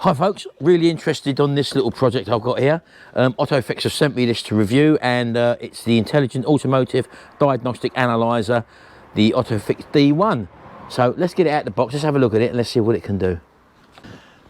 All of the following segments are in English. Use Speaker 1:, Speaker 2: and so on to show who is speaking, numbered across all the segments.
Speaker 1: Hi folks, really interested on this little project I've got here. OTOFIX have sent me this to review, and it's the Intelligent Automotive Diagnostic Analyzer, the OTOFIX D1. So let's get it out of the box, let's have a look at it and let's see what it can do.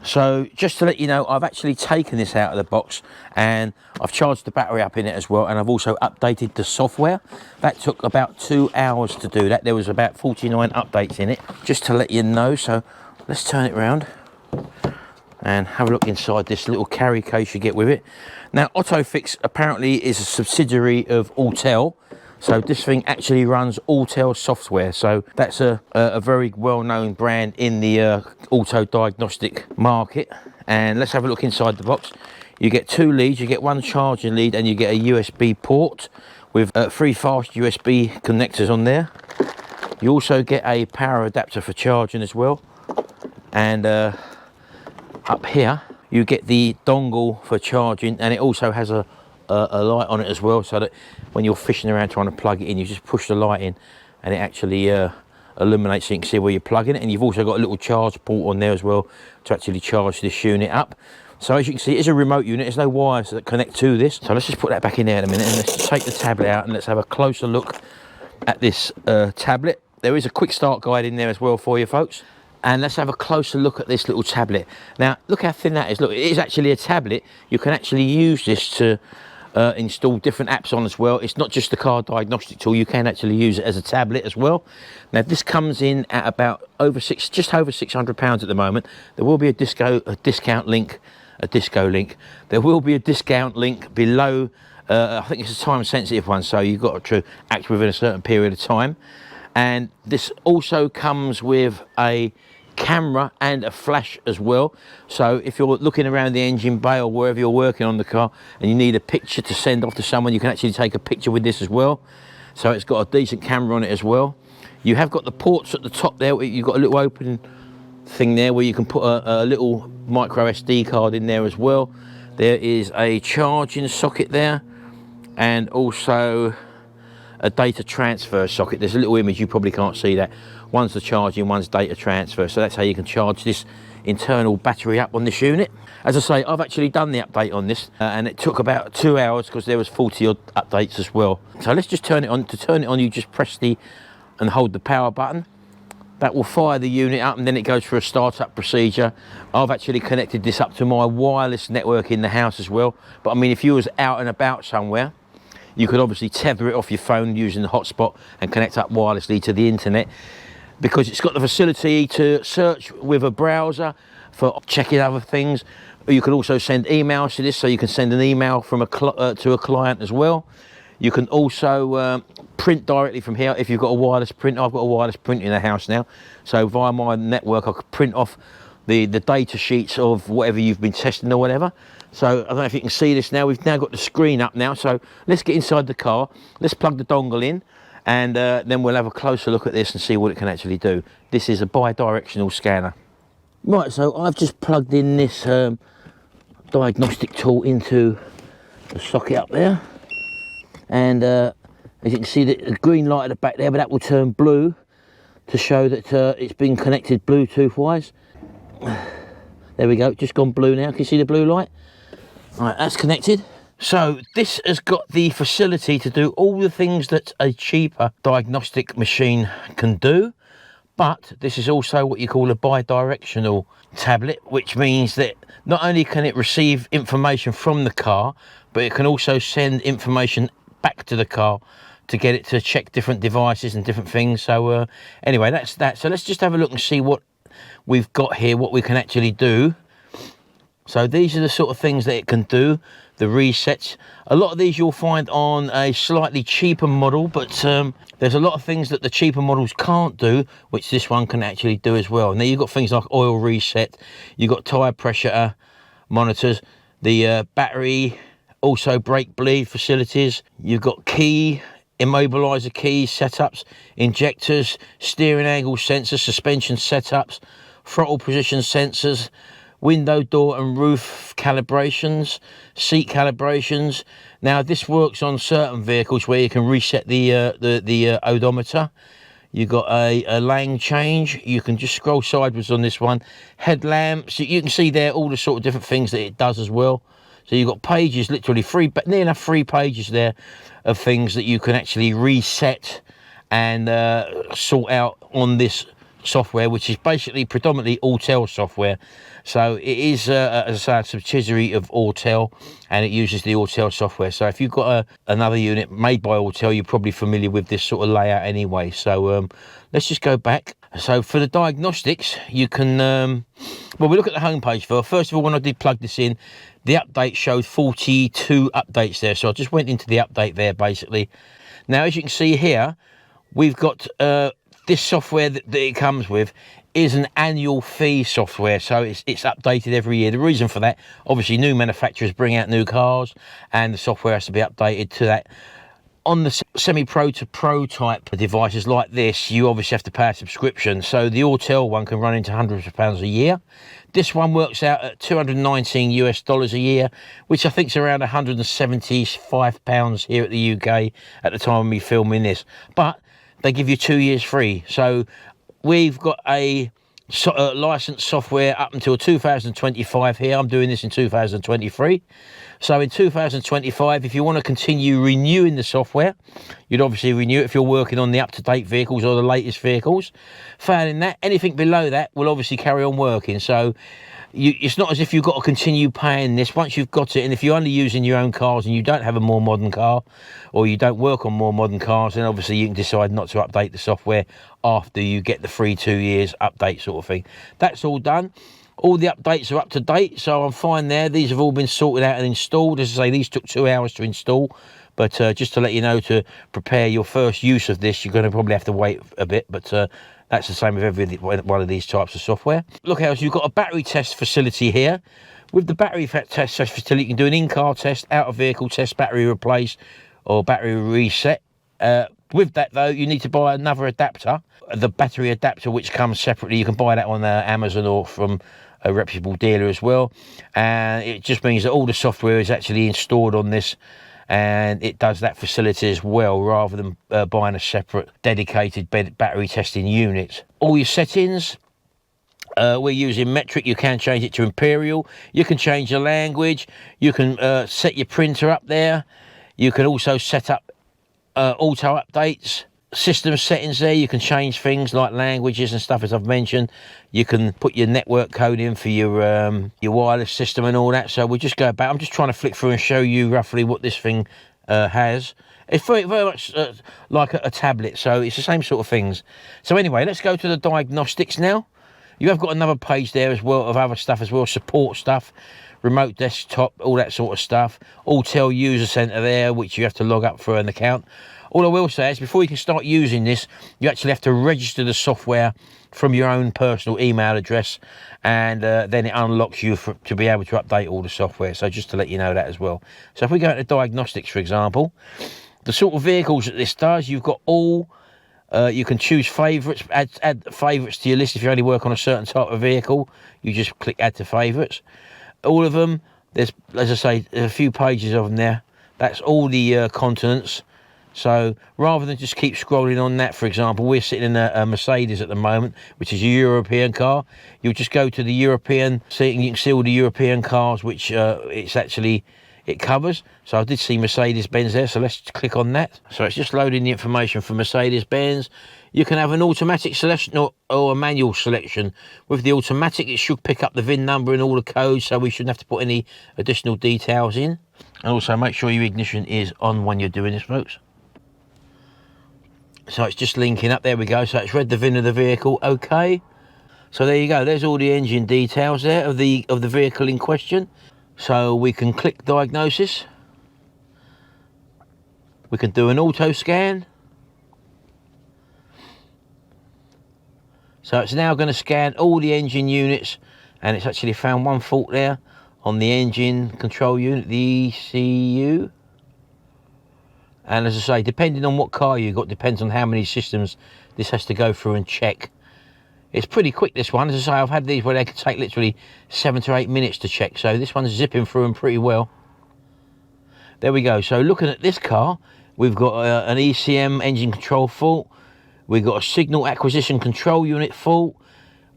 Speaker 1: So just to let you know, I've actually taken this out of the box and I've charged the battery up in it as well, and I've also updated the software. That took about 2 hours to do that. There was about 49 updates in it, just to let you know. So let's turn it around and have a look inside this little carry case you get with it. Now, OTOFIX apparently is a subsidiary of Autel, so this thing actually runs Autel software. So that's a very well-known brand in the auto diagnostic market. And let's have a look inside the box. You get 2 leads, you get 1 charging lead, and you get a USB port with 3 fast USB connectors on there. You also get a power adapter for charging as well. And up here you get the dongle for charging, and it also has a light on it as well, so that when you're fishing around trying to plug it in, you just push the light in and it actually illuminates so you can see where you're plugging it. And you've also got a little charge port on there as well to actually charge this unit up. So as you can see, it's a remote unit, there's no wires that connect to this. So let's just put that back in there in a minute, and let's just take the tablet out and let's have a closer look at this tablet. There is a quick start guide in there as well for you folks. And let's have a closer look at this little tablet. Now, look how thin that is. Look, it is actually a tablet. You can actually use this to install different apps on as well. It's not just the car diagnostic tool. You can actually use it as a tablet as well. Now, this comes in at about just over £600 at the moment. There will be a discount link. There will be a discount link below. I think it's a time-sensitive one, so you've got to act within a certain period of time. And this also comes with a camera and a flash as well. So if you're looking around the engine bay or wherever you're working on the car and you need a picture to send off to someone, you can actually take a picture with this as well. So it's got a decent camera on it as well. You have got the ports at the top there. You've got a little opening thing there where you can put a little micro SD card in there as well. There is a charging socket there, and also a data transfer socket. There's a little image, you probably can't see that. One's the charging, one's data transfer. So that's how you can charge this internal battery up on this unit. As I say, I've actually done the update on this and it took about 2 hours because there was 40 odd updates as well. So let's just turn it on. To turn it on, you just press and hold the power button. That will fire the unit up, and then it goes through a startup procedure. I've actually connected this up to my wireless network in the house as well. But I mean, if you was out and about somewhere, you could obviously tether it off your phone using the hotspot and connect up wirelessly to the internet, because it's got the facility to search with a browser for checking other things. You can also send emails to this, so you can send an email from to a client as well. You can also print directly from here if you've got a wireless print. I've got a wireless print in the house now, so via my network I could print off the data sheets of whatever you've been testing or whatever. So I don't know if you can see this now. We've now got the screen up now. So let's get inside the car. Let's plug the dongle in, and then we'll have a closer look at this and see what it can actually do. This is a bi-directional scanner. Right, so I've just plugged in this diagnostic tool into the socket up there. And as you can see, the green light at the back there, but that will turn blue to show that it's been connected Bluetooth-wise. There we go, just gone blue now. Can you see the blue light? Right, that's connected. So this has got the facility to do all the things that a cheaper diagnostic machine can do, but this is also what you call a bi-directional tablet, which means that not only can it receive information from the car, but it can also send information back to the car to get it to check different devices and different things. So anyway, that's that. So let's just have a look and see what we've got here, what we can actually do. So these are the sort of things that it can do, the resets. A lot of these you'll find on a slightly cheaper model, but there's a lot of things that the cheaper models can't do, which this one can actually do as well. Now you've got things like oil reset, you've got tyre pressure monitors, the battery, also brake bleed facilities, you've got key, immobilizer key setups, injectors, steering angle sensors, suspension setups, throttle position sensors, window, door and roof calibrations, seat calibrations. Now this works on certain vehicles where you can reset the odometer. You've got a lane change. You can just scroll sideways on this one. Headlamps. You can see there all the sort of different things that it does as well. So you've got pages, literally near enough 3 pages there of things that you can actually reset and sort out on this software, which is basically predominantly Autel software. So it is, as I say, a subsidiary of Autel, and it uses the Autel software. So if you've got another unit made by Autel, you're probably familiar with this sort of layout anyway. So let's just go back. So for the diagnostics, you can, well, we look at the home page first. First of all, when I did plug this in, the update showed 42 updates there. So I just went into the update there, basically. Now, as you can see here, we've got this software that it comes with is an annual fee software, so it's updated every year. The reason for that, obviously, new manufacturers bring out new cars, and the software has to be updated to that. On the semi-pro to pro type devices like this, you obviously have to pay a subscription. So the Autel one can run into hundreds of pounds a year. This one works out at $219 US a year, which I think is around £175 here at the UK at the time of me filming this. But they give you 2 years free. So we've got a licensed software up until 2025 here. I'm doing this in 2023. So in 2025, if you want to continue renewing the software, you'd obviously renew it if you're working on the up-to-date vehicles or the latest vehicles. Failing that, anything below that will obviously carry on working. So it's not as if you've got to continue paying this once you've got it. And if you're only using your own cars and you don't have a more modern car, or you don't work on more modern cars, then obviously you can decide not to update the software after you get the free 2 years update sort of thing. That's all done. All the updates are up to date, so I'm fine there. These have all been sorted out and installed. As I say, these took 2 hours to install, but just to let you know, to prepare your first use of this, you're going to probably have to wait a bit, but that's the same with every one of these types of software. Look how you've got a battery test facility here. With the battery test facility, you can do an in-car test, out-of-vehicle test, battery replace, or battery reset. With that, though, you need to buy another adapter, the battery adapter, which comes separately. You can buy that on Amazon or from a reputable dealer as well. And it just means that all the software is actually installed on this, and it does that facility as well, rather than buying a separate dedicated battery testing unit. All your settings, we're using metric. You can change it to imperial. You can change the language. You can set your printer up there. You can also set up auto updates, system settings there. You can change things like languages and stuff, as I've mentioned. You can put your network code in for your wireless system and all that. So we'll just go back. I'm just trying to flick through and show you roughly what this thing has. It's very much like a tablet, so it's the same sort of things. So anyway, let's go to the diagnostics now. You have got another page there as well of other stuff as well, support stuff, remote desktop, all that sort of stuff. Autel user center there, which you have to log up for an account. All I will say is, before you can start using this, you actually have to register the software from your own personal email address, and then it unlocks you to be able to update all the software. So just to let you know that as well. So if we go into diagnostics, for example, the sort of vehicles that this does, you've got all, you can choose favourites, add favourites to your list. If you only work on a certain type of vehicle, you just click add to favourites. All of them, there's, as I say, a few pages of them there. That's all the continents. So rather than just keep scrolling on that, for example, we're sitting in a Mercedes at the moment, which is a European car. You'll just go to the European, you can see all the European cars, which it covers. So I did see Mercedes-Benz there, so let's click on that. So it's just loading the information for Mercedes-Benz. You can have an automatic selection or a manual selection. With the automatic, it should pick up the VIN number and all the codes, so we shouldn't have to put any additional details in. And also make sure your ignition is on when you're doing this, folks. So it's just linking up. There we go. So it's read the VIN of the vehicle. Okay. So there you go. There's all the engine details there of the vehicle in question. So we can click diagnosis. We can do an auto scan. So it's now going to scan all the engine units, and it's actually found one fault there on the engine control unit, the ECU. And as I say, depending on what car you've got, depends on how many systems this has to go through and check. It's pretty quick, this one. As I say, I've had these where they could take literally 7 to 8 minutes to check. So this one's zipping through them pretty well. There we go. So looking at this car, we've got an ECM engine control fault. We got a signal acquisition control unit fault.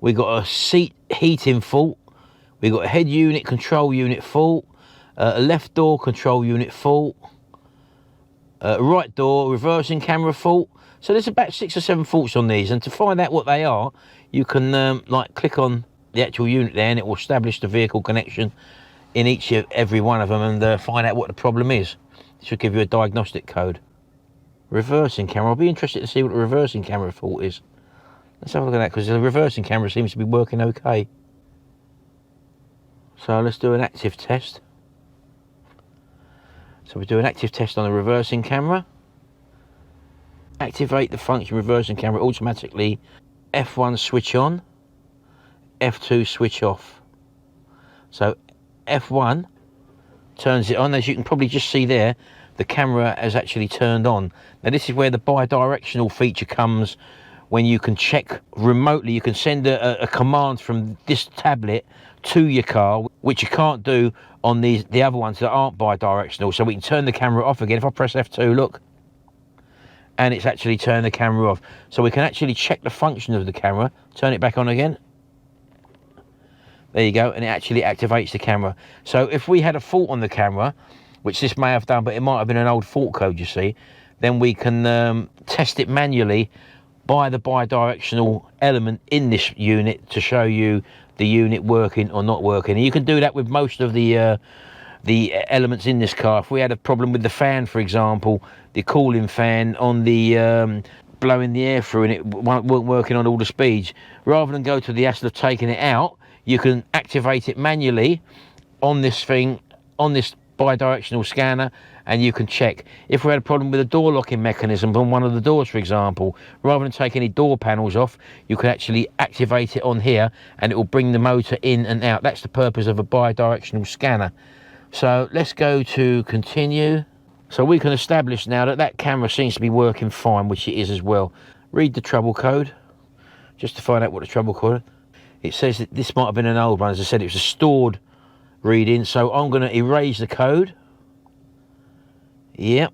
Speaker 1: We got a seat heating fault. We got a head unit control unit fault. A left door control unit fault. Right door reversing camera fault. So there's about 6 or 7 faults on these, and to find out what they are, you can like click on the actual unit there, and it will establish the vehicle connection in every one of them, and find out what the problem is. It should give you a diagnostic code. Reversing camera. I'll be interested to see what the reversing camera fault is. Let's have a look at that, because the reversing camera seems to be working okay. So let's do an active test. So we do an active test on the reversing camera. Activate the function reversing camera automatically. F1 switch on, F2 switch off. So F1 turns it on. As you can probably just see there, the camera has actually turned on. Now this is where the bi-directional feature comes, when you can check remotely. You can send a command from this tablet to your car, which you can't do on the other ones that aren't bi-directional. So we can turn the camera off again. If I press F2, look, and it's actually turned the camera off. So we can actually check the function of the camera, turn it back on again. There you go, and it actually activates the camera. So if we had a fault on the camera, which this may have done, but it might have been an old fault code, you see, then we can test it manually by the bi-directional element in this unit to show you the unit working or not working. And you can do that with most of the elements in this car. If we had a problem with the fan, for example, the cooling fan on the blowing the air through, and it weren't working on all the speeds, rather than go to the hassle of taking it out, you can activate it manually on this thing, on this bi-directional scanner, and you can check. If we had a problem with a door locking mechanism on one of the doors, for example, rather than take any door panels off, you can actually activate it on here, and it will bring the motor in and out. That's the purpose of a bi-directional scanner. So let's go to continue. So we can establish now that that camera seems to be working fine, which it is as well. Read the trouble code, just to find out what the trouble code is. It says that this might have been an old one. As I said, it was a stored reading. So I'm going to erase the code. Yep.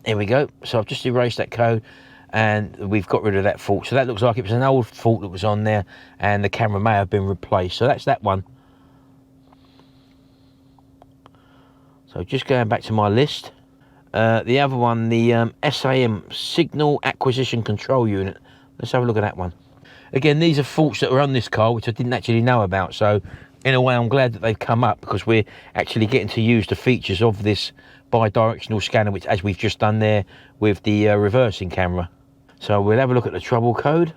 Speaker 1: Here we go. So I've just erased that code, and we've got rid of that fault. So that looks like it was an old fault that was on there, and the camera may have been replaced. So that's that one. So just going back to my list, the other one, the SAM, Signal Acquisition Control Unit. Let's have a look at that one. Again, these are faults that are on this car, which I didn't actually know about. So in a way, I'm glad that they've come up, because we're actually getting to use the features of this bi-directional scanner, which, as we've just done there with the reversing camera. So we'll have a look at the trouble code.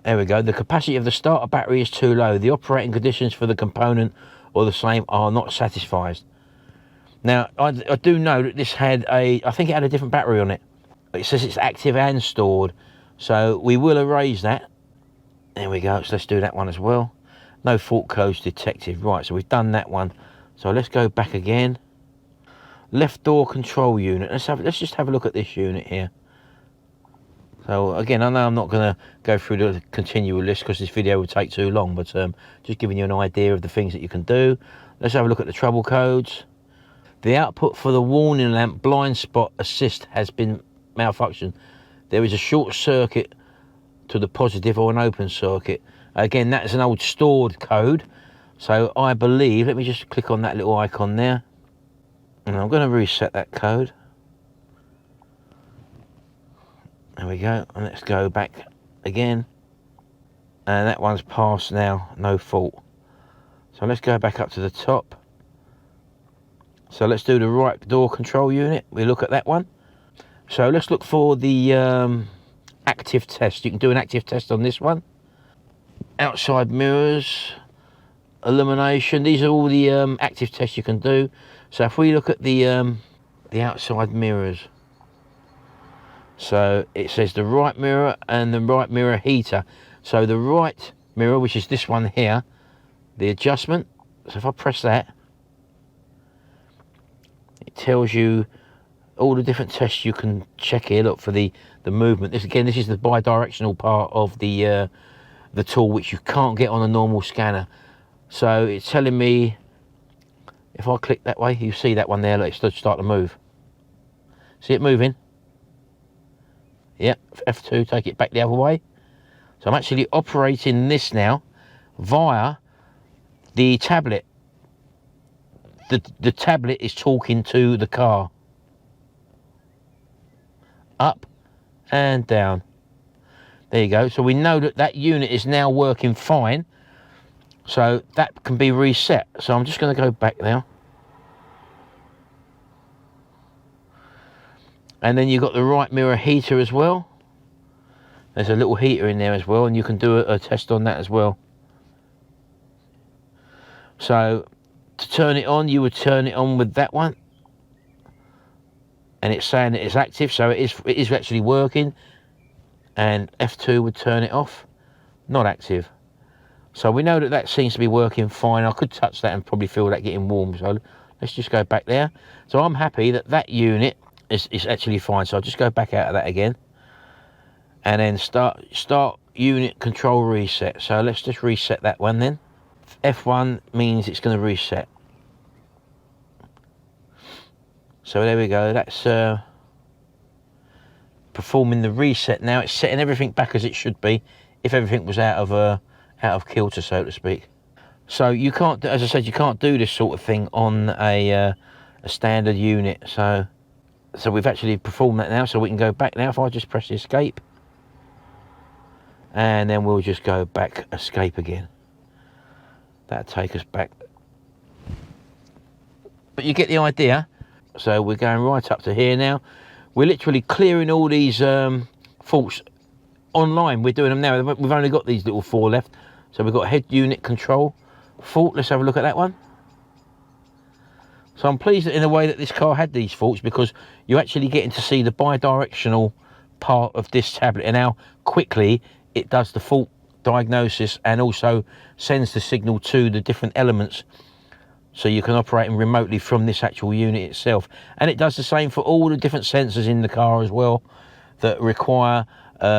Speaker 1: There we go. The capacity of the starter battery is too low. The operating conditions for the component or the same are not satisfied. Now, I do know that this had I think it had a different battery on it. It says it's active and stored. So we will erase that. There we go. So let's do that one as well. No fault codes detected. Right, so we've done that one. So let's go back again. Left door control unit. Let's just have a look at this unit here. So again, I know I'm not going to go through the continual list, because this video would take too long, but just giving you an idea of the things that you can do. Let's have a look at the trouble codes. The output for the warning lamp blind spot assist has been malfunctioned. There is a short circuit to the positive or an open circuit. Again, that's an old stored code. So I believe, let me just click on that little icon there, and I'm going to reset that code. There we go, and let's go back again, and that one's passed now, no fault. So let's go back up to the top. So let's do the right door control unit. We look at that one. So let's look for the active test. You can do an active test on this one. Outside mirrors, illumination. These are all the active tests you can do. So if we look at the outside mirrors, so it says the right mirror and the right mirror heater. So the right mirror, which is this one here, the adjustment. So if I press that, it tells you all the different tests you can check here. Look for the movement. This is the bi-directional part of the tool, which you can't get on a normal scanner. So it's telling me, if I click that way, you see that one there, let's start to move. See it moving? Yep, F2, take it back the other way. So I'm actually operating this now via the tablet. The tablet is talking to the car. Up and down. There you go. So we know that that unit is now working fine. So that can be reset. So I'm just going to go back now. And then you've got the right mirror heater as well. There's a little heater in there as well, and you can do a test on that as well. So to turn it on, you would turn it on with that one. And it's saying that it's active, so it is actually working. And F2 would turn it off. Not active. So we know that that seems to be working fine. I could touch that and probably feel that getting warm. So let's just go back there. So I'm happy that that unit is actually fine. So I'll just go back out of that again. And then start unit control reset. So let's just reset that one then. F1 means it's going to reset. So there we go. That's performing the reset now. It's setting everything back as it should be if everything was out of kilter, so to speak. So you can't, as I said, you can't do this sort of thing on a standard unit. So we've actually performed that now. So we can go back now. If I just press the escape, and then we'll just go back escape again. That'll take us back. But you get the idea. So we're going right up to here now. We're literally clearing all these faults online. We're doing them now. We've only got these little 4 left. So we've got head unit control fault. Let's have a look at that one. So I'm pleased that in a way that this car had these faults, because you're actually getting to see the bi-directional part of this tablet and how quickly it does the fault diagnosis and also sends the signal to the different elements, so you can operate them remotely from this actual unit itself. And it does the same for all the different sensors in the car as well that require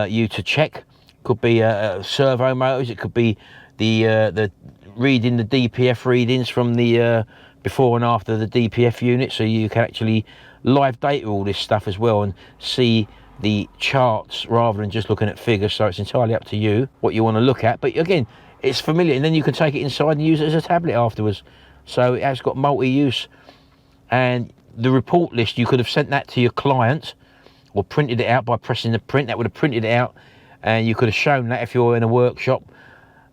Speaker 1: you to check. Could be servo motors, it could be the reading the DPF readings from the before and after the DPF unit, so you can actually live data all this stuff as well and see the charts rather than just looking at figures. So it's entirely up to you what you want to look at, but again, it's familiar, and then you can take it inside and use it as a tablet afterwards. So it has got multi-use, and the report list, you could have sent that to your client or printed it out by pressing the print. That would have printed it out, and you could have shown that if you're in a workshop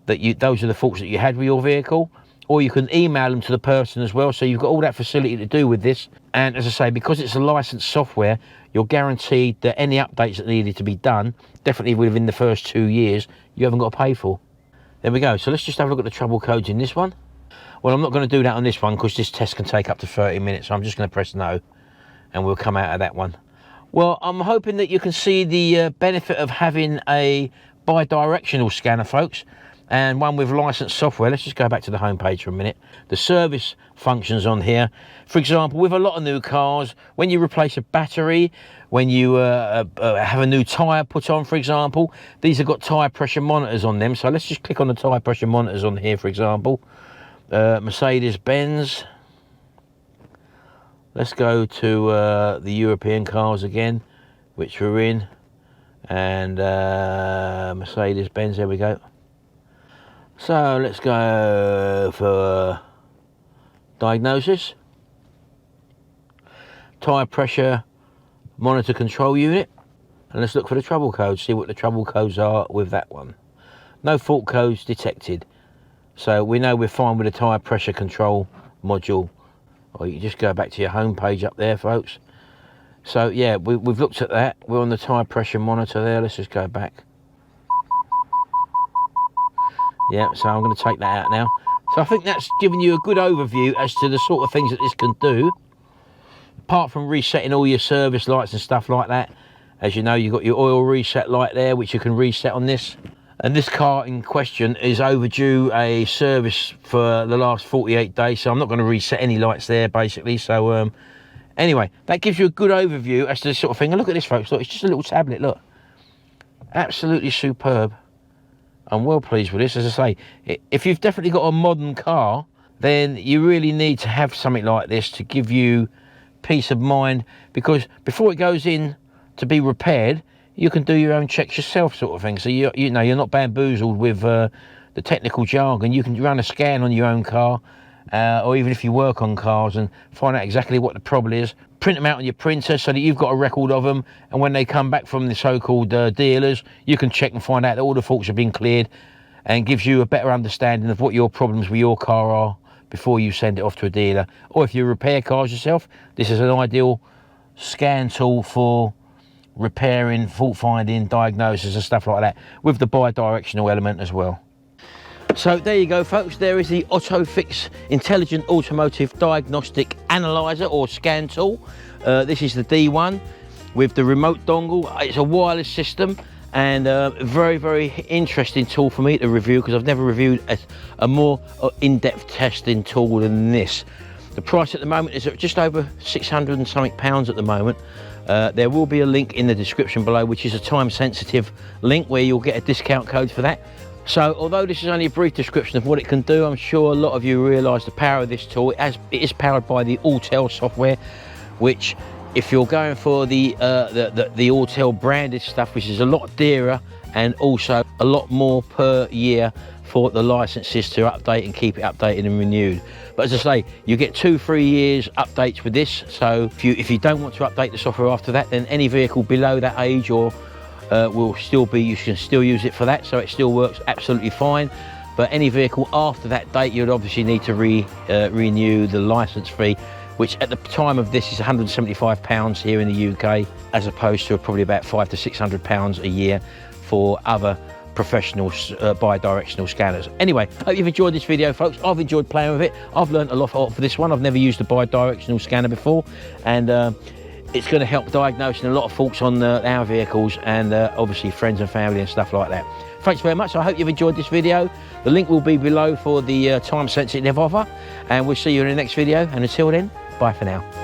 Speaker 1: that those are the faults that you had with your vehicle, or you can email them to the person as well. So you've got all that facility to do with this. And as I say, because it's a licensed software, you're guaranteed that any updates that needed to be done, definitely within the first 2 years, you haven't got to pay for. There we go. So let's just have a look at the trouble codes in this one. Well, I'm not going to do that on this one because this test can take up to 30 minutes. So I'm just going to press no, and we'll come out of that one. Well, I'm hoping that you can see the benefit of having a bi-directional scanner, folks, and one with licensed software. Let's just go back to the home page for a minute. The service functions on here. For example, with a lot of new cars, when you replace a battery, when you have a new tyre put on, for example, these have got tyre pressure monitors on them. So let's just click on the tyre pressure monitors on here, for example. Mercedes-Benz. Let's go to the European cars again, which we're in, and Mercedes-Benz, there we go. So let's go for diagnosis, tyre pressure monitor control unit, and let's look for the trouble codes, see what the trouble codes are with that one. No fault codes detected. So we know we're fine with the tyre pressure control module. Or you just go back to your home page up there, folks. So yeah, we've looked at that. We're on the tyre pressure monitor there. Let's just go back. Yeah, so I'm going to take that out now. So I think that's given you a good overview as to the sort of things that this can do. Apart from resetting all your service lights and stuff like that. As you know, you've got your oil reset light there, which you can reset on this. And this car in question is overdue a service for the last 48 days. So I'm not going to reset any lights there, basically. So anyway, that gives you a good overview as to this sort of thing. And look at this, folks. Look, it's just a little tablet, look. Absolutely superb. I'm well pleased with this. As I say, if you've definitely got a modern car, then you really need to have something like this to give you peace of mind, because before it goes in to be repaired, you can do your own checks yourself, sort of thing. So you know, you're not bamboozled with the technical jargon. You can run a scan on your own car, or even if you work on cars, and find out exactly what the problem is. Print them out on your printer so that you've got a record of them, and when they come back from the so-called dealers, you can check and find out that all the faults have been cleared, and gives you a better understanding of what your problems with your car are before you send it off to a dealer. Or if you repair cars yourself, this is an ideal scan tool for repairing, fault finding, diagnosis and stuff like that, with the bi-directional element as well. So there you go, folks. There is the OTOFIX Intelligent Automotive Diagnostic Analyzer or scan tool. This is the D1 with the remote dongle. It's a wireless system, and very, very interesting tool for me to review, because I've never reviewed a more in-depth testing tool than this. The price at the moment is at just over 600 and something pounds at the moment. There will be a link in the description below, which is a time-sensitive link where you'll get a discount code for that. So although this is only a brief description of what it can do, I'm sure a lot of you realise the power of this tool. It is powered by the Autel software, which, if you're going for the Autel branded stuff, which is a lot dearer and also a lot more per year for the licenses to update and keep it updated and renewed. But as I say, you get 2-3 years updates with this. So if you don't want to update the software after that, then any vehicle below that age or will still be, you can still use it for that, so it still works absolutely fine. But any vehicle after that date, you'd obviously need to renew the license fee, which at the time of this is £175 here in the UK, as opposed to probably about £500 to £600 a year for other professional bi-directional scanners. Anyway, hope you've enjoyed this video, folks. I've enjoyed playing with it. I've learned a lot for this one. I've never used a bi-directional scanner before, and it's going to help diagnosing a lot of faults on our vehicles, and obviously friends and family and stuff like that. Thanks very much. I hope you've enjoyed this video. The link will be below for the time-sensitive offer, and we'll see you in the next video. And until then, bye for now.